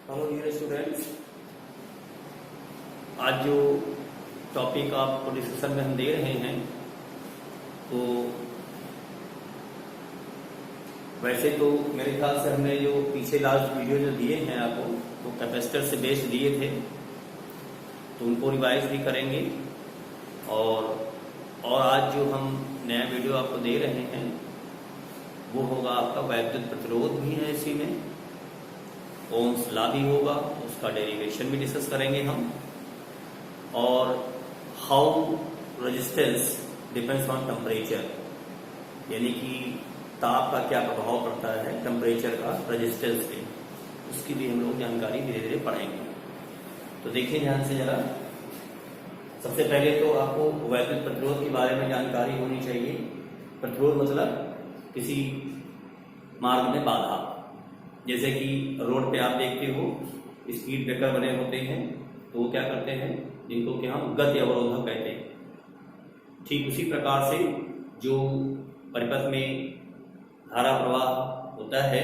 Hello dear students, आज जो topic आपको डिस्कशन में हम दे रहे हैं तो वैसे तो मेरे ख्याल से हमने जो पीछे लास्ट वीडियो जो दिए हैं आपको तो कैपेसिटर से बेस्ड दिए थे, तो उनको रिवाइज भी करेंगे। और आज जो हम नया वीडियो आपको दे रहे हैं वो होगा आपका वैद्युत प्रतिरोध भी है, इसी में ओम्स लॉ भी होगा, उसका डेरिवेशन भी डिस्कस करेंगे हम, और how resistance depends on temperature, यानी कि ताप का क्या प्रभाव पड़ता है टेम्परेचर का रेजिस्टेंस पे, उसकी भी हम लोग जानकारी धीरे धीरे पढ़ेंगे। तो देखिए ध्यान से जरा। सबसे पहले तो आपको वैद्युत प्रतिरोध के बारे में जानकारी होनी चाहिए। प्रतिरोध मतलब किसी मार्ग में बाधा, जैसे कि रोड पे आप देखते हो स्पीड ब्रेकर बने होते हैं, तो वो क्या करते हैं, जिनको कि हम गति अवरोधक कहते हैं। ठीक उसी प्रकार से जो परिपथ में धारा प्रवाह होता है,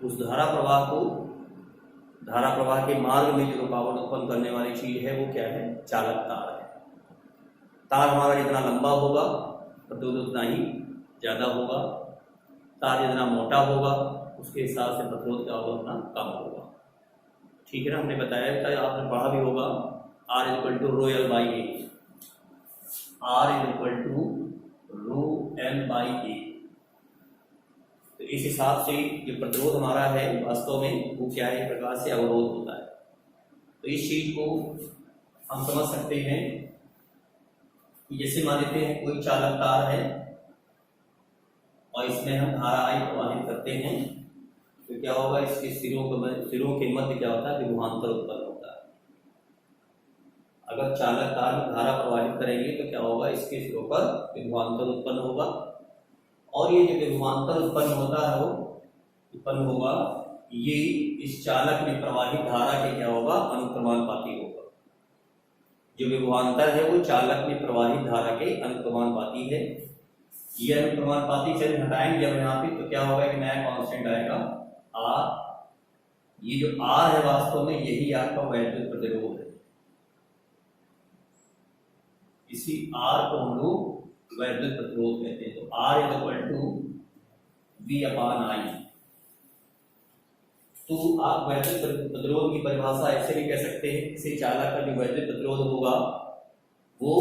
उस धारा प्रवाह के मार्ग में जो रुकावट उत्पन्न करने वाली चीज है वो क्या है, चालक तार है। तार हमारा जितना लंबा होगा प्रतिरोध उतना ही ज्यादा होगा, तार जितना मोटा होगा उसके हिसाब से प्रतिरोध का उतना कम होगा। ठीक है ना, हमने बताया था, आपने पढ़ा भी होगा, R equal to rho L by A, R equal to rho L by A. तो इस हिसाब से जो प्रतिरोध हमारा है वास्तव में वो क्या है, एक प्रकार से अवरोध होता है। तो इस चीज को हम समझ सकते हैं कि जैसे मान लेते हैं कोई चालक तार है और इसमें हम धारा I प्रवाहित करते हैं, तो क्या होगा, इसके सिरों के मध्य क्या होता है, विभवांतर उत्पन्न होता है। अगर चालक तार में धारा प्रवाहित करेंगे तो क्या होगा, इसके सिरों पर विभवांतर उत्पन्न होगा, और ये जो विभवांतर उत्पन्न होता है वो उत्पन्न होगा, ये इस चालक में प्रवाहित धारा के क्या होगा, अनुक्रमानुपाती होगा। जो विभवांतर है वो चालक में प्रवाहित धारा के अनुक्रमानुपाती है। ये अनुक्रमानुपाती से हटाएंगे जब यहाँ पे, तो क्या होगा कि नया कांस्टेंट आएगा R। ये जो R है वास्तव में यही आपका वैद्युत प्रतिरोध है। इसी R को हम लोग वैद्युत प्रतिरोध कहते हैं। तो R equal to V upon I। तो आप वैद्युत प्रतिरोध की परिभाषा ऐसे भी कह सकते हैं, किसी चालक का जो वैद्युत प्रतिरोध होगा वो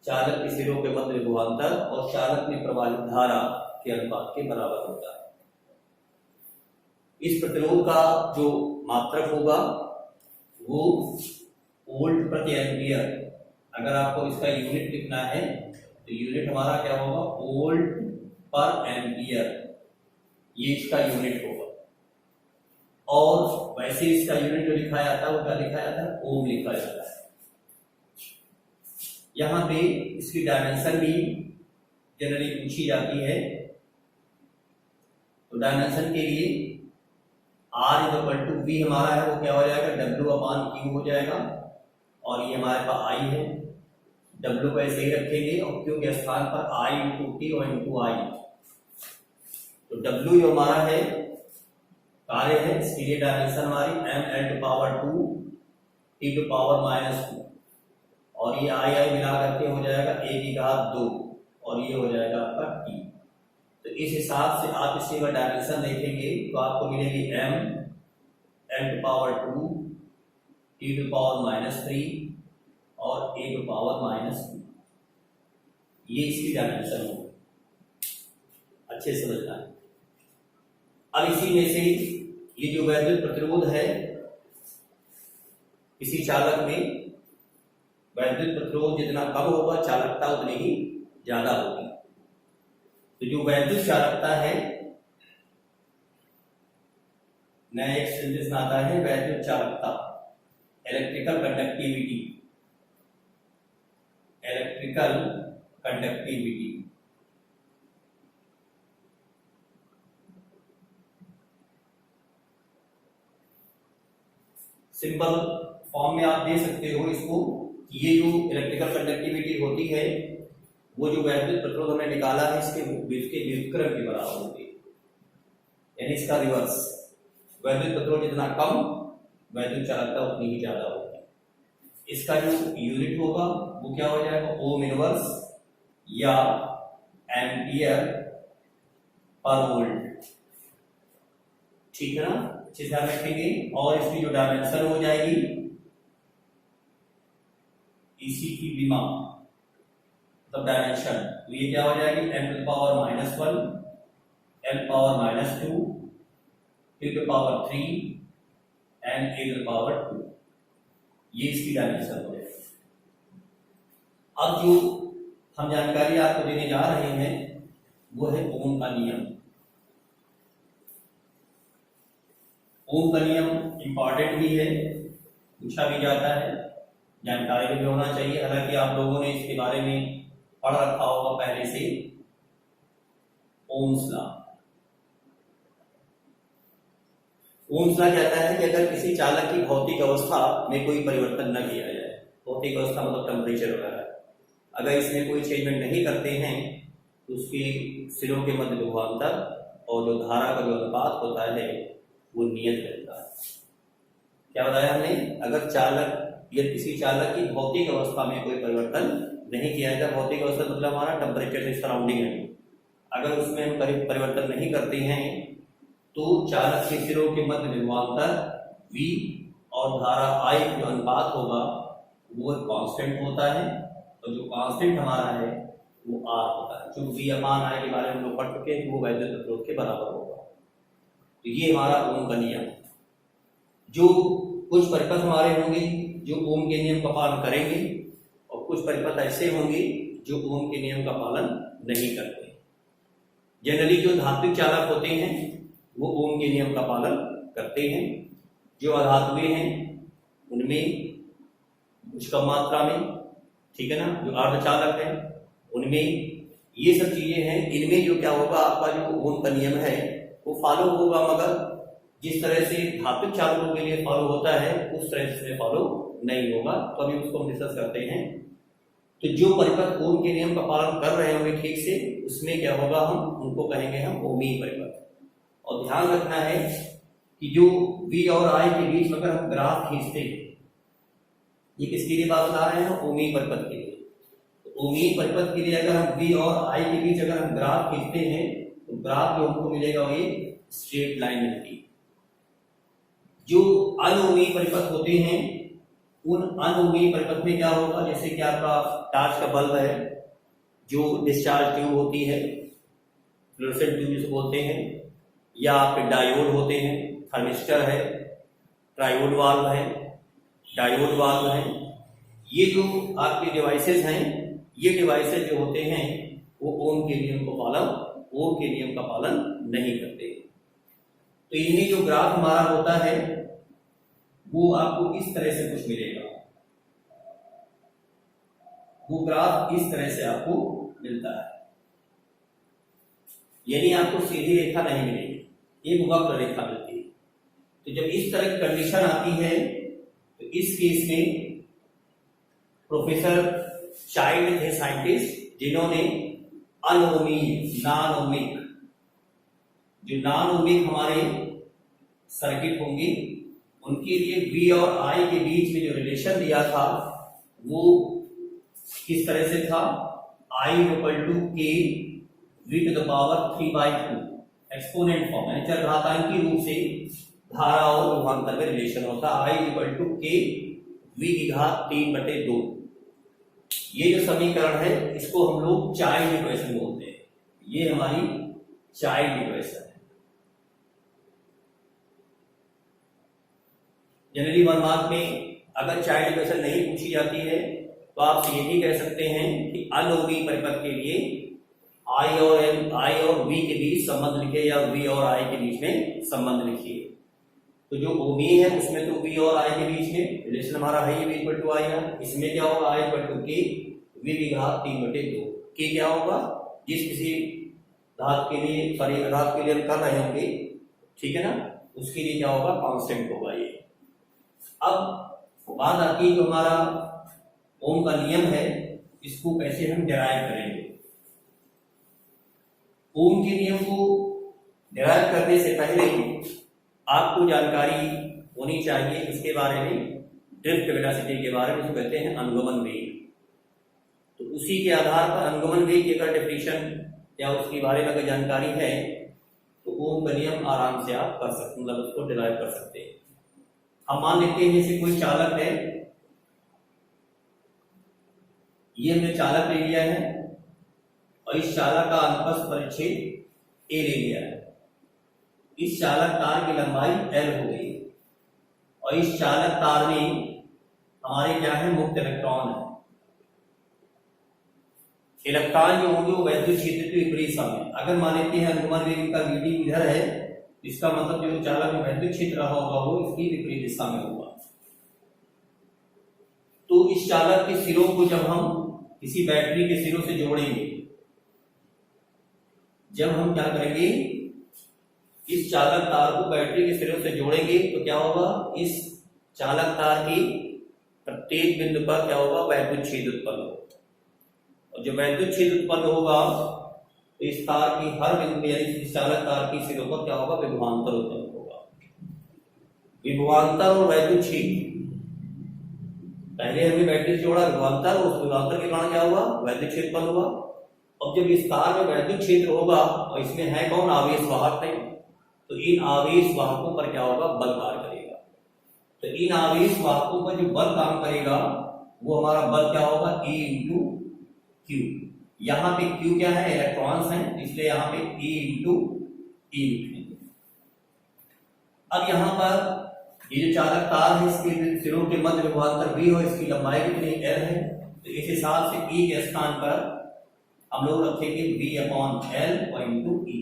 चालक के सिरों के मध्य विभवांतर और चालक में प्रवाहित धारा के अनुपात के बराबर होता है। इस प्रतिरोध का जो मात्रक होगा वो वोल्ट प्रति एम्पियर। अगर आपको इसका यूनिट लिखना है तो यूनिट हमारा क्या होगा, वोल्ट पर एम्पियर, ये इसका यूनिट होगा। और वैसे इसका यूनिट जो लिखा जाता है वो क्या लिखा जाता है, ओम लिखा जाता है। यहाँ पे इसकी डायमेंशन भी जनरली पूछी जाती है, तो डायमेंशन के लिए R इक्वल टू V हमारा है वो क्या हो जाएगा, W अपॉन Q हो जाएगा, और ये हमारे पास I है, W को ऐसे ही रखेंगे और Q के स्थान पर I इंटू T और इंटू I। तो W जो हमारा है कार्य है, इसके लिए डायमेंशन हमारी ml to power 2 T to power -2, और ये I मिला करके हो जाएगा a की घात 2, और ये हो जाएगा आपका T। तो इस हिसाब से आप इसके अगर डायमेंशन देखेंगे तो आपको मिलेगी m n to power 2 T to power -3 और a टू पावर -2। ये इसकी डायमेंशन होगी, अच्छे से समझना है। अब इसी में से ये जो वैद्युत प्रतिरोध है, किसी चालक में वैद्युत प्रतिरोध जितना कम होगा चालकता उतनी ही ज्यादा होगी। तो जो वैद्युत चालकता है, नया एक सेंटेंस आता है वैद्युत चालकता, electrical conductivity, electrical conductivity. Simple form में आप दे सकते हो इसको, ये जो इलेक्ट्रिकल कंडक्टिविटी होती है वो जो वैद्युत प्रतिरोध हमने निकाला है इसके व्युत्क्रम के बराबर होती है, यानी इसका रिवर्स। वैद्युत प्रतिरोध जितना कम वैद्युत चालकता उतनी ही ज्यादा होगी। इसका जो यूनिट होगा वो क्या हो जाएगा, ओम इनवर्स या एम्पियर पर वोल्ट। ठीक है ना, अच्छे से ध्यान रखेंगे। और इसकी जो डायमेंशन हो जाएगी इसी की विमा तब डायमेंशन, तो ये क्या हो जाएगी m to the power -1, m power -2, t to the power 3 and a to the power 2, ये इसकी डायमेंशन हो जाएगी। अब जो हम जानकारी आपको देने जा रहे हैं वो है ओम का नियम। ओम का नियम इंपॉर्टेंट भी है, पूछा भी जाता है, जानकारी भी होना चाहिए। हालांकि आप लोगों ने इसके बारे में पढ़ रखा होगा पहले से, ओम्स लॉ। ओम्स लॉ कहता है कि अगर किसी चालक की भौतिक अवस्था में कोई परिवर्तन न किया जाए, भौतिक अवस्था मतलब टेम्परेचर वगैरह, अगर इसमें कोई चेंजमेंट नहीं करते हैं तो उसके सिरों के मध्य विभवांतर और जो धारा का जो अनुपात होता है वो नियत रहता है। क्या बताया हमने, अगर चालक या किसी चालक की भौतिक अवस्था में कोई परिवर्तन नहीं किया जाए, भौतिक अवस्था मतलब हमारा टेम्परेचर से सराउंडिंग है, अगर उसमें हम परिवर्तन नहीं करते हैं तो चालक के सिरों के मध्य विभवांतर V और धारा I जो अनुपात होगा वो कांस्टेंट होता है, और जो कांस्टेंट हमारा है वो R होता है। जो V अपान I के बारे में हम लोग पढ़ चुके हैं वो वैद्युत प्रतिरोध के बराबर होगा। तो ये हमारा ओम का नियम। जो कुछ परिपथ हमारे होंगे जो ओम के नियम का पालन करेंगे, और कुछ परिपथ ऐसे होंगे जो ओम के नियम का पालन नहीं करते। जनरली जो धात्विक चालक होते हैं वो ओम के नियम का पालन करते हैं, जो अधातुएं हैं उनमें कुछ कम मात्रा में, ठीक है ना, जो अर्धचालक है उनमें, ये सब चीजें हैं। इनमें जो क्या होगा, आपका जो ओम का नियम है वो फॉलो होगा, मगर जिस तरह से धात्विक चालकों के लिए फॉलो होता है उस तरह से फॉलो नहीं होगा। तो अभी उसको हम डिस्कस करते हैं। तो जो परिपथ ओम के नियम का पालन कर रहे होंगे ठीक से, उसमें क्या होगा, हम उनको कहेंगे हम ओमीय परिपथ। और ध्यान रखना है कि जो V और I के बीच में अगर हम ग्राफ खींचते हैं, ये किसके लिए बात बता रहे हैं, ओमीय परिपथ के लिए। तो ओमीय परिपथ के लिए अगर हम V और I के बीच अगर हम ग्राफ खींचते हैं तो ग्राफ जो हमको मिलेगा वो स्ट्रेट लाइन मिलती है। जो अनओमीय परिपथ होते हैं उन अनओमीय परिपथ में क्या होगा, जैसे कि आपका टार्च का बल्ब है, जो डिस्चार्ज ट्यूब होती है, फ्लोरोसेंट ट्यूब जिसे बोलते हैं, या आपके डायोड होते हैं, थर्मिस्टर है, ट्रायोड वाल्व है, डायोड वाल्व है, ये जो आपके डिवाइसेस हैं, ये डिवाइसेस जो होते हैं वो ओम के नियम का पालन नहीं करते। तो इनमें जो ग्राफ हमारा होता है वो आपको इस तरह से कुछ मिलेगा, वो ग्राफ इस तरह से आपको मिलता है, यानी आपको सीधी रेखा नहीं मिलेगी, एक वक्र रेखा मिलती है। तो जब इस तरह की कंडीशन आती है तो इस केस में प्रोफेसर चाइल्ड थे साइंटिस्ट, जिन्होंने नॉन ओमिक जो नॉन ओमिक हमारे सर्किट होंगे उनके लिए V और I के बीच में जो रिलेशन दिया था वो किस तरह से था, I = K V to the power 3/2 exponent form, यानी चरघातांकी रूप से धारा और विभवांतर में रिलेशन होता है। I = K V की घात 3/2। ये जो समीकरण है इसको हम लोग चाइल्ड इक्वेशन बोलते हैं, ये हमारी चाइल्ड इक्वेशन है। जनरली 1 मार्क में अगर चाइल्ड इक्वेशन नहीं पूछी जाती है तो आप यही कह सकते हैं कि अनओमीय परिपथ के लिए I और V के बीच संबंध लिखिए, या V और I के बीच में संबंध लिखिए। तो जो ओमीय है उसमें तो V और I के बीच में रिलेशन हमारा है V = I है, इसमें क्या होगा I = K V की घात 3/2। K क्या होगा, जिस किसी धातु के लिए धातु के लिए हम कर रहे होंगे, ठीक है ना, उसके लिए क्या होगा, कांस्टेंट होगा ये। अब बात आती है जो हमारा ओम का नियम है इसको कैसे हम डिराइव करेंगे। ओम के नियम को डिराइव करने से पहले आपको जानकारी होनी चाहिए। इसके बारे में, ड्रिफ्ट वेलोसिटी के बारे में, जो कहते हैं अनुगमन वेग। तो उसी के आधार पर अनुगमन वेग की अगर डेफिनेशन या उसके बारे में अगर जानकारी है तो ओम का नियम आराम से आप कर सकते, मतलब उसको डिराइव कर सकते हैं। हम मान लेते हैं जैसे कोई चालक है, ये हमने चालक ले लिया है और इस चालक का अनुप्रस्थ परिच्छेद ए ले लिया है। इस चालक तार की लंबाई L हो गई और इस चालक तार में हमारे क्या है, मुक्त इलेक्ट्रॉन है। इलेक्ट्रॉन जो होंगे वो वैद्युत क्षेत्र के विपरीत दिशा में, अगर मान लेते हैं अनुगमन वेग का रीडिंग इधर है, इसका मतलब जो चालक में वैद्युत क्षेत्र रहा होगा वो इसकी विपरीत दिशा में होगा। तो इस चालक के सिरों को जब हम किसी बैटरी के सिरों से जोड़ेंगे, जब हम क्या करेंगे, इस चालक तार को बैटरी के सिरों से जोड़ेंगे तो क्या होगा, इस चालक तार की प्रत्येक बिंदु पर क्या होगा, वैद्युत क्षेत्र उत्पन्न होगा। और जो वैद्युत क्षेत्र उत्पन्न होगा तो इस तार की हर बिंदु यानी इस चालक तार की सिरों पर क्या होगा, विभवांतर उत्पन्न होगा। विभवांतर और वैद्युत क्षेत्र, पहले हमने बैटरी से जोड़ा विभवांतर, और उस विभवांतर के कारण क्या हुआ, वैद्युत क्षेत्र उत्पन्न हुआ। अब जब इस तार में वैद्युत क्षेत्र होगा और इसमें है कौन, आवेश वाहक है, तो इन आवेश वाहकों पर क्या होगा, बल कार्य करेगा। तो इन आवेश वाहकों पर जो बल काम करेगा वो हमारा बल क्या होगा, E इंटू क्यू। यहाँ पे क्यू क्या है, इलेक्ट्रॉन्स हैं, इसलिए यहाँ पे E इंटू ई लिखेंगे। अब यहाँ पर ये जो चालक तार है इसके सिरों के मध्य विभवांतर V और इसकी लंबाई कितनी L है, तो इस हिसाब से E के स्थान पर हम लोग रखेंगे V/L और इंटू ई।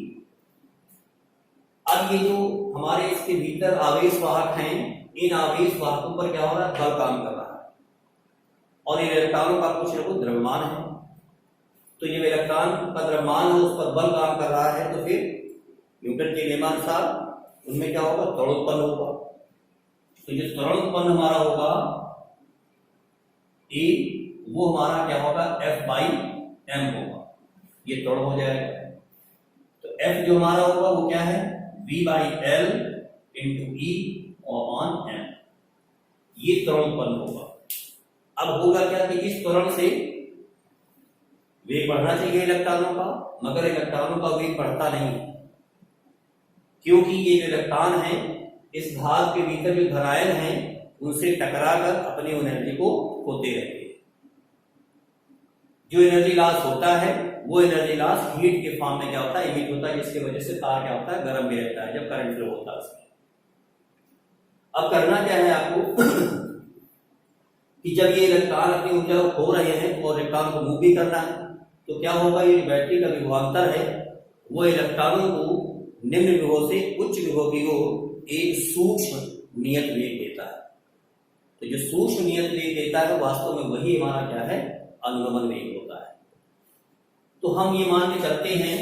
अब ये जो हमारे इसके भीतर आवेश वाहक हैं, इन आवेश वाहकों पर क्या हो रहा है, बल काम कर रहा है और इन इलेक्ट्रॉनों का कुछ न कुछ द्रव्यमान है। तो ये इलेक्ट्रॉन का द्रव्यमान है, उस पर बल काम कर रहा है, तो फिर न्यूटन के नियमानुसार उनमें क्या होगा, त्वरण उत्पन्न होगा। तो जो त्वरण उत्पन्न हमारा होगा E, वो हमारा क्या होगा, F/m होगा, ये त्वरण हो जाएगा। तो F जो हमारा होगा वो क्या है, V/L इंटू ई अपॉन m, ये त्वरण उत्पन्न होगा। अब होगा क्या कि इस त्वरण से वेग बढ़ना चाहिए इलेक्ट्रॉनों का, मगर इलेक्ट्रॉनों का वेग बढ़ता नहीं, क्योंकि ये जो इलेक्ट्रॉन है इस धातु के भीतर जो धरायन है उनसे टकराकर अपनी एनर्जी को खोते रहते हैं। जो एनर्जी लॉस होता है वो एनर्जी लॉस हीट के फॉर्म में क्या होता है, इमिट होता है, जिसकी वजह से तार क्या होता है, गर्म भी रहता है जब करंट फ्लो होता है उसमें। अब करना क्या है आपको कि जब ये इलेक्ट्रॉन अपनी ऊर्जा को खो रहे हैं और इलेक्ट्रॉन को मूव भी करना है, तो क्या होगा, ये बैटरी का विभवांतर है वो इलेक्ट्रॉनों को निम्न विभव से उच्च विभव की ओर एक सूक्ष्म नियत वेग देता है। तो जो सूक्ष्म नियत वेग देता है वास्तव में वही हमारा क्या है, अनुगमन वेग होता है। तो हम ये मान के चलते हैं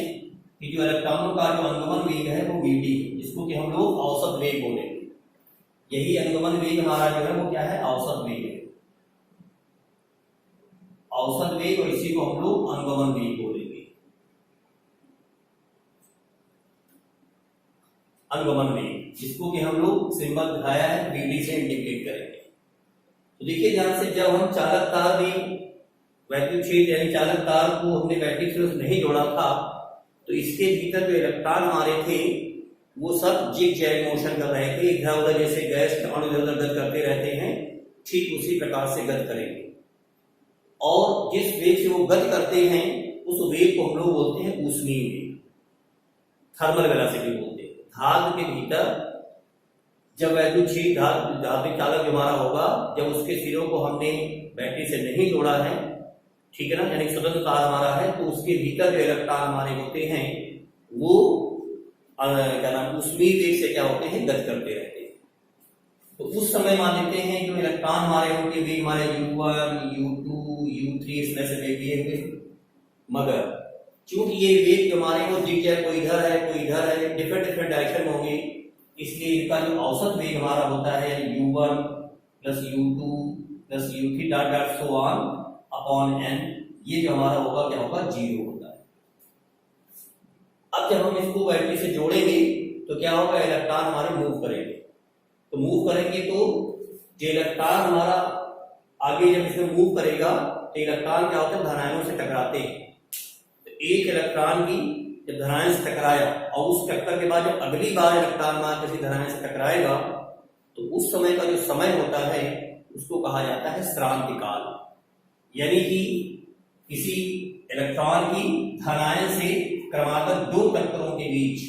कि जो इलेक्ट्रॉनों का जो अनुगमन वेग है वो vt है, जिसको कि हम लोग औसत वेग बोलेंगे। यही अनुगमन वेग हमारा जो है वो क्या है, औसत वेग है, औसत वेग, और इसी को हम लोग अनुगमन वेग बोलेंगे। अनुगमन वेग जिसको कि हम लोग सिंबल दिखाया है vt से इंडिकेट करेंगे। तो देखिए ध्यान से, जब हम चालक तार में वैद्युत क्षेत्र यानी चालक तार को हमने बैटरी से नहीं जोड़ा था, तो इसके भीतर जो इलेक्ट्रॉन हमारे थे वो सब जिग जैग मोशन कर रहे थे, इधर उधर, जैसे गैस के अणु इधर उधर गति करते रहते हैं, ठीक उसी प्रकार से गति करेंगे। और जिस वेग से वो गति करते हैं उस वेग को हम लोग बोलते हैं ऊष्मीय वेग, थर्मल वेलोसिटी बोलते हैं। धातु के भीतर जब वैद्युत क्षेत्र धातु चालक जो हमारा होगा, जब उसके सिरों को हमने बैटरी से नहीं जोड़ा है, ठीक है ना, यानी स्वतंत्र तार हमारा है, तो उसके भीतर जो इलेक्ट्रॉन हमारे होते हैं वो क्या नाम, ऊष्मीय वेग से क्या होते हैं, गति करते रहते हैं। तो उस समय मान लेते हैं जो इलेक्ट्रॉन हमारे होंगे वेग हमारे U1, U2, U3 इसमें से वेग दिए, मगर चूंकि ये वेग जो हमारे वो जिग जैग, कोई इधर है कोई इधर है, डिफरेंट डिफरेंट डायरेक्शन होंगे, इसलिए इनका जो औसत वेग हमारा होता है U1 plus U2 plus U3 dot dot so on upon n, ये जो हमारा होगा क्या होगा, 0 होता है। अब जब हम इसको बैटरी से जोड़ेंगे तो क्या होगा, इलेक्ट्रॉन हमारे मूव करेंगे, तो मूव करेंगे तो जो इलेक्ट्रॉन हमारा आगे जब इसमें मूव करेगा तो इलेक्ट्रॉन क्या होता है, धनायनों से टकराते हैं। तो एक इलेक्ट्रॉन की जब धनायन से टकराया और उस टक्कर के बाद जब अगली बार इलेक्ट्रॉन मार किसी धनायन से टकराएगा तो उस समय का जो समय होता है उसको कहा जाता है श्रांति काल। यानी कि किसी इलेक्ट्रॉन की धनायन से क्रमागत दो टक्करों के बीच,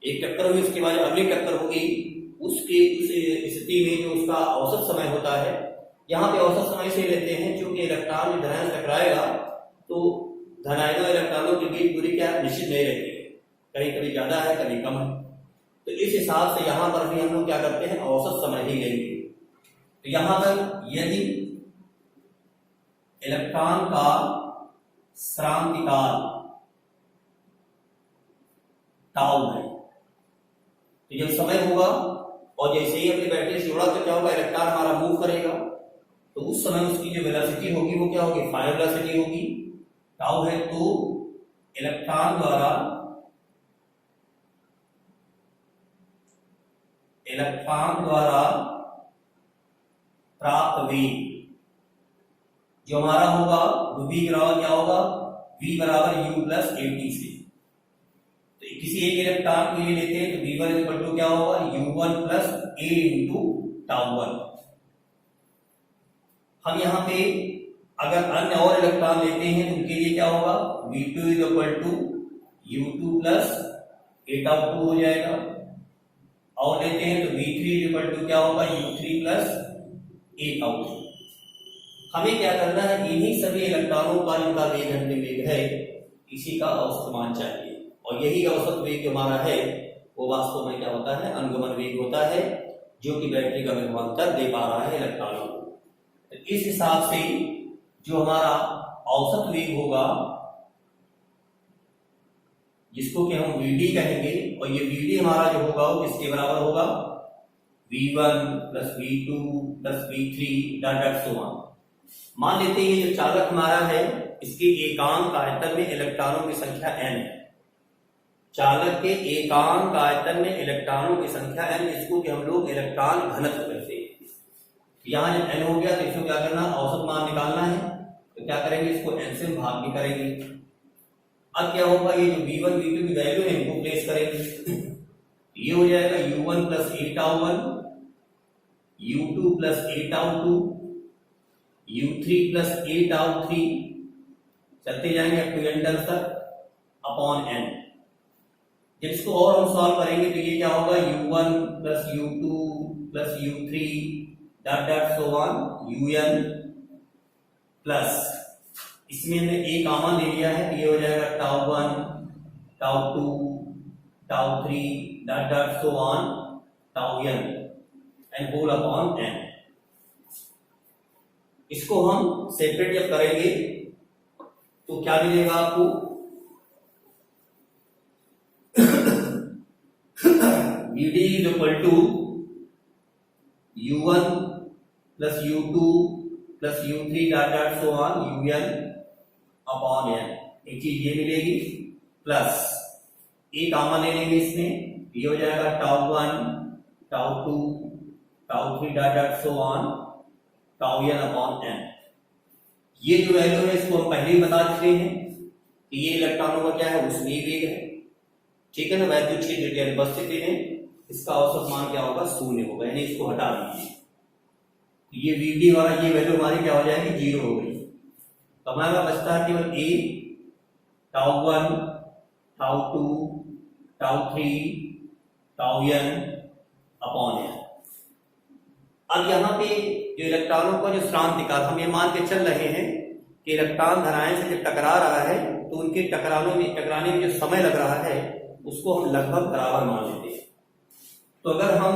एक टक्कर हुई उसके बाद अगली टक्कर होगी, उसके उस स्थिति में जो उसका औसत समय होता है, यहाँ पे औसत समय से लेते हैं क्योंकि इलेक्ट्रॉन धनायन से टकराएगा तो धनायनों इलेक्ट्रॉनों के बीच दूरी क्या निश्चित नहीं रहती है, कहीं कभी ज्यादा है कभी कम है। तो इस हिसाब से यहाँ पर भी हम लोग क्या करते हैं, औसत समय ही लेंगे। तो यहाँ पर यदि इलेक्ट्रॉन का श्रांति काल टाउ है तो जब समय होगा और जैसे ही अपनी बैटरी से जुड़ा तो क्या होगा, इलेक्ट्रॉन हमारा मूव करेगा तो उस समय उसकी जो वेलोसिटी होगी वो क्या होगी, फाइनल वेलोसिटी होगी, टाउ है। तो इलेक्ट्रॉन द्वारा प्राप्त वेग जो हमारा होगा वो v बराबर क्या होगा, v बराबर u प्लस at से। तो किसी एक इलेक्ट्रॉन के लिए लेते हैं तो v1 इक्वल टू क्या होगा, u1 प्लस a इंटू टाउ1। हम यहाँ पे अगर अन्य और इलेक्ट्रॉन लेते हैं तो उनके लिए क्या होगा, v2 equal to u2 plus a tau हो जाएगा। और लेते हैं तो v3 इक्वल टू क्या होगा, u3 प्लस a टाउ3। हमें क्या करना है, इन्हीं सभी इलेक्ट्रॉनों का जिनका वेग घंटे वेग है इसी का औसत मान चाहिए और यही औसत वेग जो हमारा है वो वास्तव में क्या होता है, अनुगमन वेग होता है जो कि बैटरी का विभवांतर दे पा रहा है इलेक्ट्रॉनों को। तो इस हिसाब से जो हमारा औसत वेग होगा जिसको कि हम Vd कहेंगे और ये Vd हमारा जो होगा वो किसके बराबर होगा, V1 plus V2 plus V3 dot so on. मान लेते हैं ये जो चालक हमारा है इसके एकांक आयतन में इलेक्ट्रॉनों की संख्या n है। चालक के एकांक आयतन में इलेक्ट्रॉनों की संख्या n, इसको कि हम लोग इलेक्ट्रॉन घनत्व कहते हैं। यहाँ जब n हो गया तो इसको क्या करना, औसत मान निकालना है। तो क्या करेंगे, इसको n से भाग भी करेंगे। अब क्या होगा, ये जो v1 v2 की वैल्यू है इनको प्लेस करेंगे। ये हो जाएगा u1 plus a टाउ1, u2 plus a टाउ2, u3 plus a टाउ3, चलते जाएंगे अप टू n तक अपॉन n। जब इसको और हम सॉल्व करेंगे तो ये क्या होगा, u1 plus u2 plus u3 dot dot so on un plus इसमें हमने a कॉमन ले लिया है तो ये हो जाएगा tau one tau two tau three dot dot so on tau n and whole upon n। इसको हम सेपरेट जब करेंगे तो क्या मिलेगा आपको, Vd is equal to u1 plus u2 plus u3 dot dot so on un upon n। एक चीज ये मिलेगी प्लस ए कॉमन ले लेंगे इसमें, ये हो जाएगा tau one tau two tau three dot dot so on tau n upon n। ये जो वैल्यू है इसको हम पहले ही बता चुके हैं कि ये इलेक्ट्रॉनों का क्या है, उसमें वेग है, ठीक है ना। वैल्यू 6 अनुपस्थिति है, इसका औसत मान क्या होगा, 0 होगा, यानी इसको हटा दीजिए। ये Vd वाला ये वैल्यू हमारी क्या हो जाएगी, 0 हो गई। तो हमारा बचता है केवल a tau one tau two tau three tau n upon n। अब यहाँ पे जो इलेक्ट्रॉनों का जो श्रांति काल, हम ये मान के चल रहे हैं कि इलेक्ट्रॉन धनायन से जब टकरा रहा है तो उनके टकराने में जो समय लग रहा है उसको हम लगभग बराबर मान लेते हैं। तो अगर हम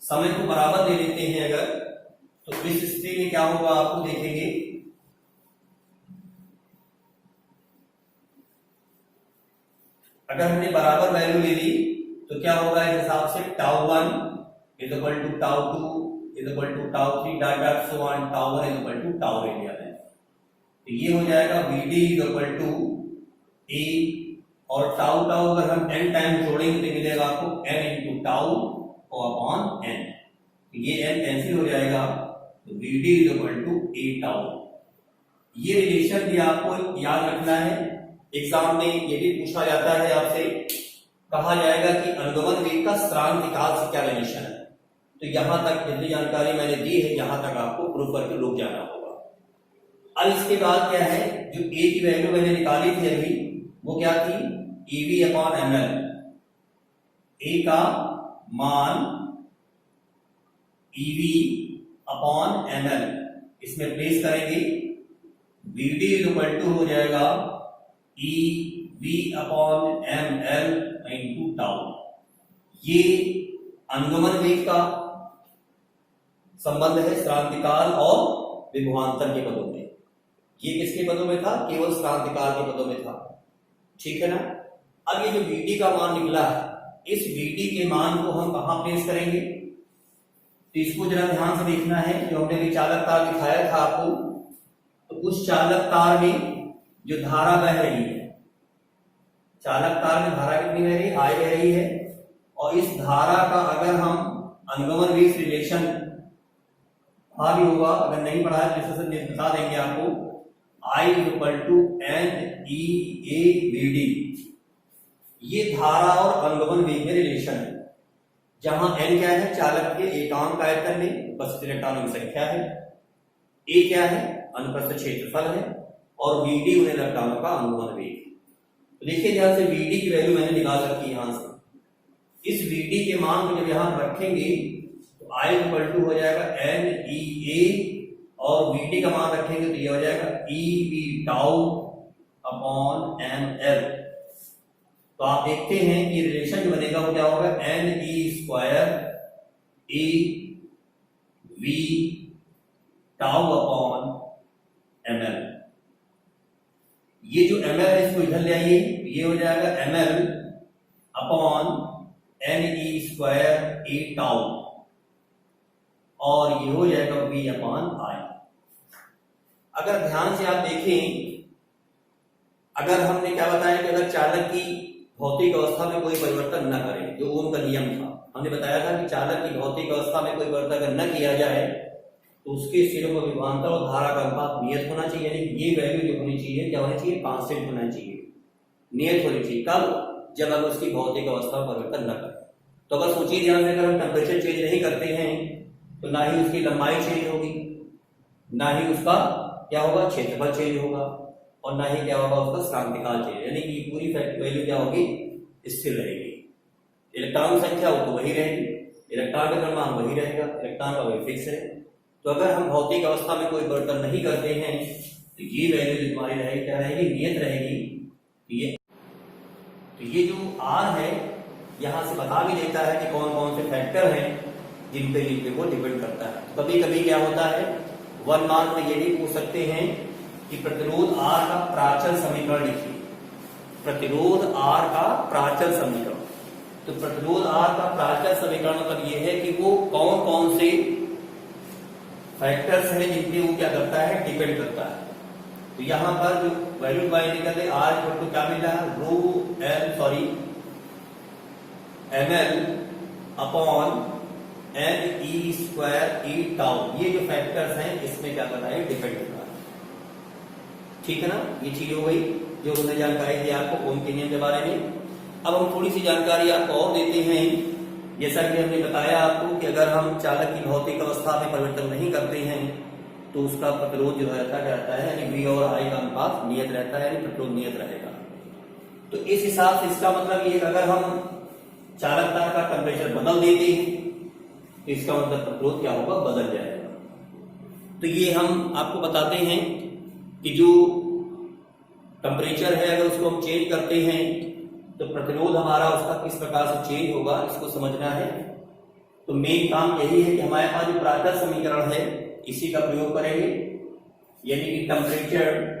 समय को बराबर ले लेते हैं अगर, तो इस स्थिति में क्या होगा आपको देखेंगे, अगर हमने बराबर वैल्यू ले ली तो क्या होगा, इस हिसाब से tau one is equal to tau two is equal to tau three dot dot so on tau one is equal to tau लिया है। तो ये हो जाएगा Vd is equal to a और टाउ टाउ अगर हम n टाइम जोड़ेंगे तो मिलेगा आपको n इंटू टाउ और अपॉन n। ये n कैंसिल हो जाएगा, तो Vd is equal to a tau. ये रिलेशन भी आपको याद रखना है, एग्जाम में ये भी पूछा जाता है आपसे, कहा जाएगा कि अनुगमन वेग का स्थिरांक से क्या रिलेशन है। तो यहां तक जितनी जानकारी मैंने दी है, यहां तक आपको प्रूफ करके रुक जाना होगा। अब इसके बाद क्या है, जो ए की वैल्यू मैंने निकाली थी अभी, वो क्या थी, EV अपॉन ml। ए का मान EV अपॉन ml इसमें प्लेस करेंगे, Vd इज इक्वल टू हो जाएगा EV upon ml into tau. ये अनुगमन वेग का संबंध है स्थिरांतिकाल और विभवांतर के पदों में। ये किसके पदों में था, केवल स्थिरांतिकाल के पदों में था, ठीक है ना। अब ये जो Vd का मान निकला है, इस Vd के मान को हम कहां प्लेस करेंगे, तो इसको जरा ध्यान से देखना है। जो हमने भी चालक तार दिखाया था आपको, तो उस चालक तार में जो धारा बह रही है, चालक तार में धारा कितनी बह रही है, I बह रही है, और इस धारा का अगर हम अनुगमन वेग रिलेशन भी होगा, अगर नहीं पढ़ा है तो बता देंगे आपको, I इक्वल टू NEAVD। ये धारा और अनुगमन वेग में रिलेशन है, जहां n क्या है, चालक के एकांक आयतन में उपस्थित इलेक्ट्रॉनों की संख्या है, A क्या है, अनुप्रस्थ क्षेत्रफल है, और Vd उन इलेक्ट्रॉनों का अनुगमन वेग। तो देखिए ध्यान से, Vd की वैल्यू मैंने निकाल रखी है यहां से। इस Vd के मान को जब यहां रखेंगे तो I इक्वल टू हो जाएगा NEA, और Vd का मान रखेंगे तो ये हो जाएगा EV टाउ अपॉन ml। तो आप देखते हैं कि रिलेशन जो बनेगा वो क्या होगा, NE square EV tau upon ml। ये जो ml है इसको इधर ले आइए, ये हो जाएगा ml अपॉन NE स्क्वायर ए टाउ, और ये हो जाएगा V अपॉन I। अगर ध्यान से आप देखें, अगर हमने क्या बताया कि अगर चालक की भौतिक अवस्था में कोई परिवर्तन न करे, जो ओम का नियम था, हमने बताया था कि चालक की भौतिक अवस्था में कोई परिवर्तन न किया जाए तो उसके सिरों में विभवांतर और धारा का अनुपात नियत होना चाहिए। यानी ये वैल्यू जो होनी चाहिए, क्या होनी चाहिए, कांस्टेंट होना चाहिए, नियत होनी चाहिए। कब, जब अगर उसकी भौतिक अवस्था में परिवर्तन न करे। तो अगर सोचिए ध्यान से, अगर हम टेम्परेचर चेंज नहीं करते हैं तो ना ही उसकी लंबाई चेंज होगी, ना ही उसका क्या होगा, क्षेत्रफल चेंज होगा, और ना ही क्या होगा उसका स्थिरांतिकाल चेंज। यानी कि पूरी वैल्यू क्या होगी, स्थिर रहेगी। इलेक्ट्रॉन संख्या वो तो वही रहेगी, इलेक्ट्रॉन का द्रव्यमान वही रहेगा, इलेक्ट्रॉन का वही फिक्स है। तो अगर हम भौतिक अवस्था में कोई परिवर्तन नहीं करते हैं तो ये वैल्यू जो हमारी रहेगी, क्या रहेगी, नियत रहेगी। तो ये जो R है यहां से बता भी देता है कि कौन कौन से फैक्टर हैं जिन पे वो डिपेंड करता है। कभी कभी क्या होता है, 1 मार्क में ये भी पूछ सकते हैं कि प्रतिरोध R का प्राचल समीकरण लिखिए। प्रतिरोध R का प्राचल समीकरण, तो प्रतिरोध R का प्राचल समीकरण मतलब ये है कि वो कौन कौन से फैक्टर्स हैं जिन पे वो क्या करता है, डिपेंड करता है। तो यहां पर जो वैल्यू बाय निकल है, R इक्वल टू क्या मिल रहा है, ml upon NE square E tau. ये जो फैक्टर्स हैं इसमें क्या करता है, डिपेंड करता है, ठीक है ना। ये चीज हो गई जो उन्होंने जानकारी दी आपको ओम के नियम के बारे में। अब हम थोड़ी सी जानकारी आपको और देते हैं। जैसा कि हमने बताया आपको कि अगर हम चालक की भौतिक अवस्था में परिवर्तन नहीं करते हैं तो उसका प्रतिरोध जो रहता है, यानी V और I का अनुपात नियत रहता है, यानी प्रतिरोध नियत रहेगा। तो इस हिसाब से इसका मतलब ये, अगर हम चालक तार का टेम्परेचर बदल देते हैं तो इसका मतलब प्रतिरोध क्या होगा, बदल जाएगा। तो ये हम आपको बताते हैं कि जो टेम्परेचर है अगर उसको हम चेंज करते हैं तो प्रतिरोध हमारा उसका किस प्रकार से चेंज होगा, इसको समझना है। तो मेन काम यही है कि हमारे पास जो प्राचल समीकरण है इसी का प्रयोग करेंगे, यानी कि टेम्परेचर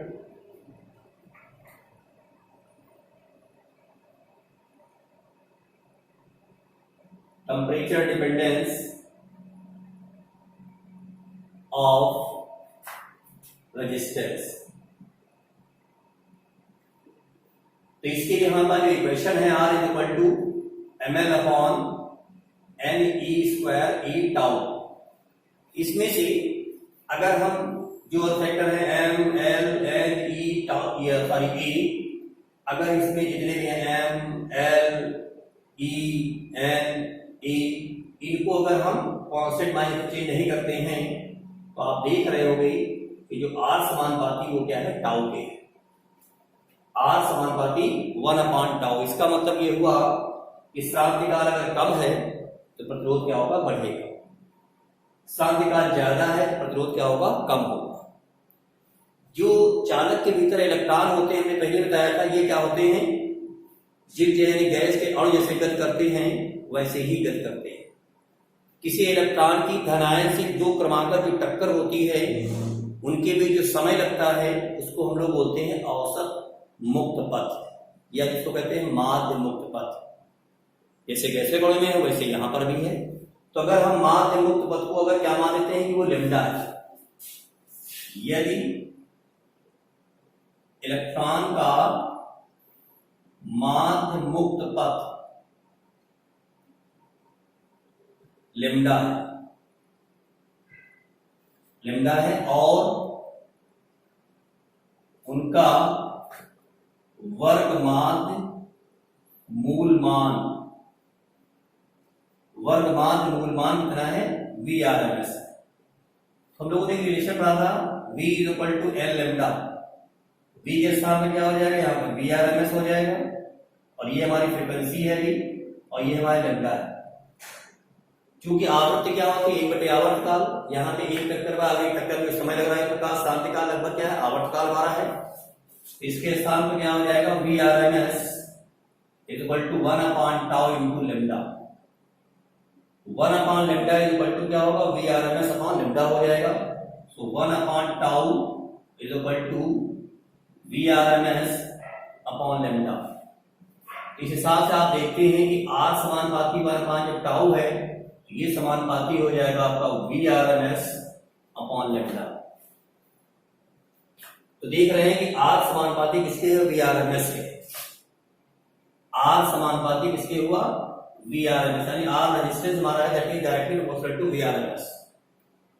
डिपेंडेंस ऑफ रेजिस्टेंस। तो इसके लिए हमारे पास जो इक्वेशन है, R is equal to ml upon NE square E tau. इसमें से अगर हम जो फैक्टर है M L N E sorry A, अगर इसमें जितने भी हैं M L E N A, इनको अगर हम कांस्टेंट मान चेंज नहीं करते हैं तो आप देख रहे होंगे कि जो आर समानुपाती वो क्या है, टाउ के। आर समानुपाती 1/टाउ। इसका मतलब ये हुआ कि श्रांतिकाल अगर कम है तो प्रतिरोध क्या होगा, बढ़ेगा। श्रांतिकाल ज्यादा है तो प्रतिरोध क्या होगा, कम होगा। जो चालक के भीतर इलेक्ट्रॉन होते हैं, हमने पहले बताया था, ये क्या होते हैं, जिस यानी गैस के अणु जैसे गति करते हैं वैसे ही गति करते हैं। किसी इलेक्ट्रॉन की धन आयन से दो क्रमांक की टक्कर होती है, उनके भी जो समय लगता है उसको हम लोग बोलते हैं औसत मुक्त पथ, या जिसको कहते हैं माध्य मुक्त पथ। जैसे गैसीय कणों में है वैसे यहां पर भी है। तो अगर हम माध्य मुक्त पथ को अगर क्या मान लेते हैं कि वो लैम्डा है, यदि इलेक्ट्रॉन का माध्य मुक्त पथ लैम्डा है और उनका वर्ग माध्य मूल मान कितना है, VRMS। हम लोगों ने रिलेशन पढ़ा था V = L लैम्डा। V के स्थान में क्या हो जाएगा, यहाँ पर VRMS हो जाएगा, और ये हमारी फ्रीक्वेंसी है भी, और ये हमारा लैम्डा है। क्योंकि आवृत्ति क्या होती है, 1/आवर्त काल। यहाँ पे एक टक्कर में आगे टक्कर में समय लग रहा है, प्रकाश शांतिकाल लगभग क्या है, आवर्त काल हमारा है। इसके स्थान पर क्या हो जाएगा, VRMS = 1/टाउ × लैम्डा। 1/लैम्डा क्या होगा, VRMS/लैम्डा हो जाएगा। सो 1/टाउ = VRMS/लैम्डा। इस हिसाब से आप देखते हैं कि R समानुपाती 1/5 जब टाउ है तो ये समानुपाती हो जाएगा आपका VRMS/लैम्डा। तो देख रहे हैं कि R समानुपाती किसके है, VRMS के। R समानुपाती किसके हुआ, VRMS, यानी R रेजिस्टेंस हमारा है that is directly proportional to VRMS।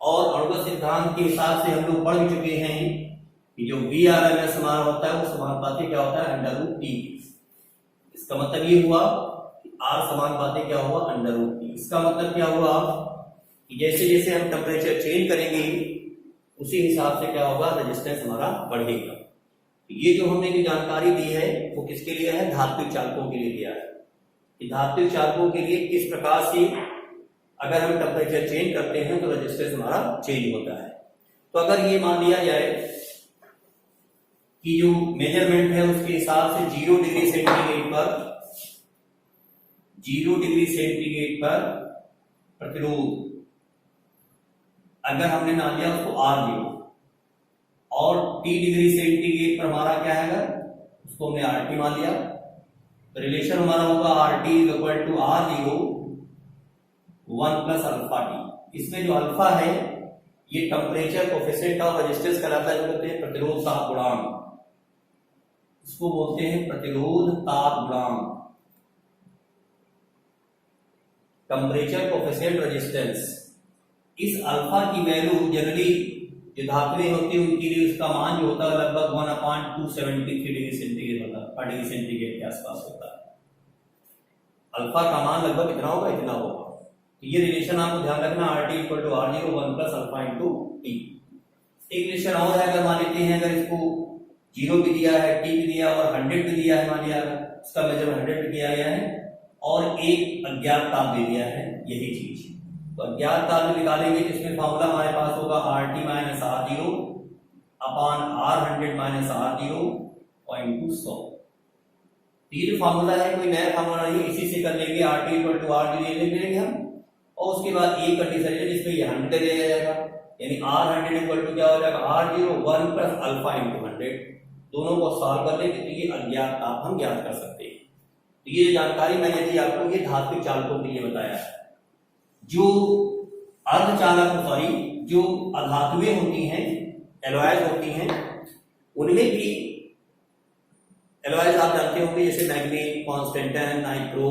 और अणुगत सिद्धांत के हिसाब से हम लोग पढ़ चुके हैं कि जो VRMS हमारा होता है वो समानुपाती क्या होता है, √T। इसका मतलब ये हुआ कि R समानुपाती क्या हुआ, √T। इसका मतलब क्या हुआ कि जैसे जैसे हम टेम्परेचर चेंज करेंगे उसी हिसाब से क्या होगा, रेजिस्टेंस हमारा बढ़ेगा। ये जो हमने जो जानकारी दी है वो किसके लिए है, धात्विक चालकों के लिए दिया है। धात्विक चालकों के लिए किस प्रकार से अगर हम टेम्परेचर चेंज करते हैं तो रेजिस्टेंस हमारा चेंज होता है। तो अगर ये मान लिया जाए कि जो मेजरमेंट है उसके हिसाब से 0 डिग्री सेंटीग्रेड पर प्रतिरोध अगर हमने मान लिया उसको R0, और T डिग्री सेंटीग्रेड पर हमारा क्या है, उसको हमने RT मान लिया। तो रिलेशन हमारा होगा RT = R0 1 + अल्फा T। इसमें जो अल्फा है ये टेम्परेचर कोएफिशिएंट ऑफ रेजिस्टेंस कहलाता है, जो कहते हैं प्रतिरोध ताप गुणांक। इसको बोलते हैं प्रतिरोध ताप गुणांक, टेम्परेचर कोएफिशिएंट रेजिस्टेंस। इस अल्फा की वैल्यू जनरली जो धातुएं होती है उनके लिए उसका मान जो होता है लगभग 1/273 डिग्री सेंटीग्रेड होता है, 5 डिग्री सेंटीग्रेड के आसपास होता है। अल्फा का मान लगभग इतना होगा। तो ये रिलेशन आपको ध्यान रखना, RT = R0 1 + अल्फा × T। एक रिलेशन और है, अगर मान लेते हैं अगर इसको 0 भी दिया है, T भी दिया और 100 भी दिया है, मान लिया इसका मेजरमेंट 100 किया गया है और एक अज्ञात ताप दे दिया है, यही चीज। तो अज्ञात ताप निकालेंगे जिसमें फॉर्मूला हमारे पास होगा RT - R0 / R100 - R0 / 100। ये जो फॉर्मूला है कोई नया फॉर्मूला नहीं, इसी से कर लेंगे। RT = R0 ले लेंगे हम, और उसके बाद एक कंडीशन है जिसमें ये 100 दिया जाएगा, यानी R100 क्या हो जाएगा, R0 1 + अल्फा × 100। दोनों को सॉल्व कर लेंगे तो ये अज्ञात ताप हम ज्ञात कर सकते हैं। तो ये जानकारी मैंने दी आपको, ये धात्विक चालकों के लिए बताया। जो जो अधातुएं होती हैं, एलॉयज होती हैं, उनमें भी एलॉयज आप जानते होंगे जैसे मैग्नीज, कॉन्स्टेंटाइन, नाइट्रो,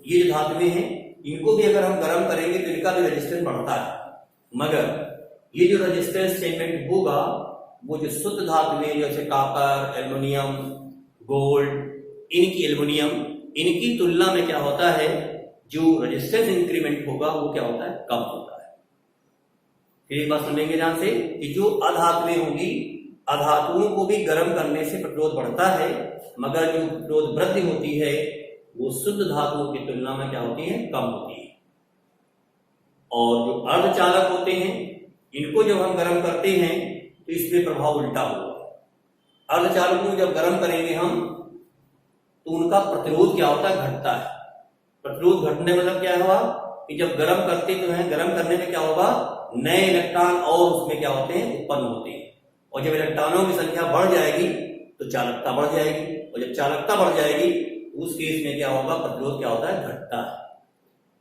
ये जो धातुएं हैं इनको भी अगर हम गर्म करेंगे तो इनका भी रेजिस्टेंस बढ़ता है। मगर ये जो रेजिस्टेंस स्टेटमेंट होगा वो जो शुद्ध धातुएं जैसे कॉपर, एल्युमिनियम, गोल्ड, इनकी तुलना में क्या होता है, जो रेजिस्टेंस इंक्रीमेंट होगा वो क्या होता है, कम होता है। फिर एक बात सुनेंगे ध्यान से कि जो अधातुएं होंगी, अधातुओं को भी गर्म करने से प्रतिरोध बढ़ता है, मगर जो प्रतिरोध वृद्धि होती है वो शुद्ध धातुओं की तुलना में क्या होती है, कम होती है। और जो अर्धचालक होते हैं इनको जब हम गर्म करते हैं तो इसमें प्रभाव उल्टा होगा। अर्धचालकों को जब गर्म करेंगे हम तो उनका प्रतिरोध क्या होता है, घटता है। प्रतिरोध घटने मतलब क्या हुआ कि जब गर्म करते तो है, गर्म करने में क्या होगा, नए इलेक्ट्रॉन और उसमें क्या होते हैं, उत्पन्न होते हैं। और जब इलेक्ट्रॉनों की संख्या बढ़ जाएगी तो चालकता बढ़ जाएगी, और जब चालकता बढ़ जाएगी तो उस केस में क्या होगा, प्रतिरोध क्या होता है, घटता है।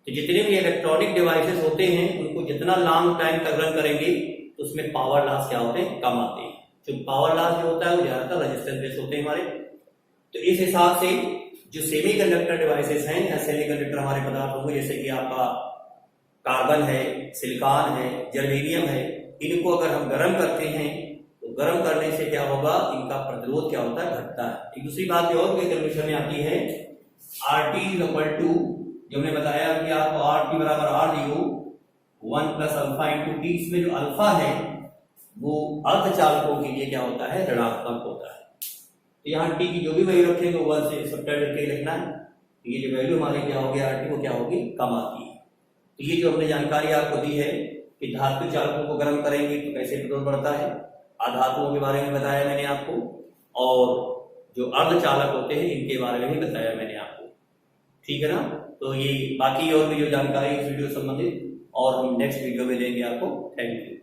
तो जितने भी इलेक्ट्रॉनिक डिवाइसेस होते हैं उनको जितना लॉन्ग टाइम तक रन करेंगे तो उसमें पावर लॉस क्या होते हैं, कम आते हैं। जो पावर लॉस जो होता है वो ज्यादातर रेजिस्टेंस बेस होते हैं हमारे। तो इस हिसाब से जो सेमीकंडक्टर डिवाइसेस हैं या सेमीकंडक्टर हमारे पदार्थ होंगे, जैसे कि आपका कार्बन है, सिलिकॉन है, जर्मेनियम है, इनको अगर हम गर्म करते हैं तो गर्म करने से क्या होगा, इनका प्रतिरोध क्या होता है, घटता है। एक दूसरी बात और कैलकुलेशन में आती है, RT इक्वल टू, जो हमने बताया कि आपको RT बराबर R0 1 plus alpha into T. इसमें जो अल्फा है वो अर्धचालकों के लिए क्या होता है, ऋणात्मक होता है। तो यहाँ टी की जो भी वैल्यू रखेंगे 1 से सब्ट्रैक्ट करके लिखना है। तो ये जो वैल्यू हमारी क्या होगी RT, वो क्या होगी, कम आती है। तो ये जो हमने जानकारी आपको दी है कि धातु चालकों को गर्म करेंगे तो कैसे प्रतिरोध बढ़ता है, अधातुओं के बारे में बताया मैंने आपको, और जो अर्धचालक होते हैं इनके बारे में भी बताया मैंने आपको। ठीक है ना। तो ये बाकी और भी जो जानकारी इस वीडियो संबंधित और हम नेक्स्ट वीडियो में देंगे आपको। Thank you.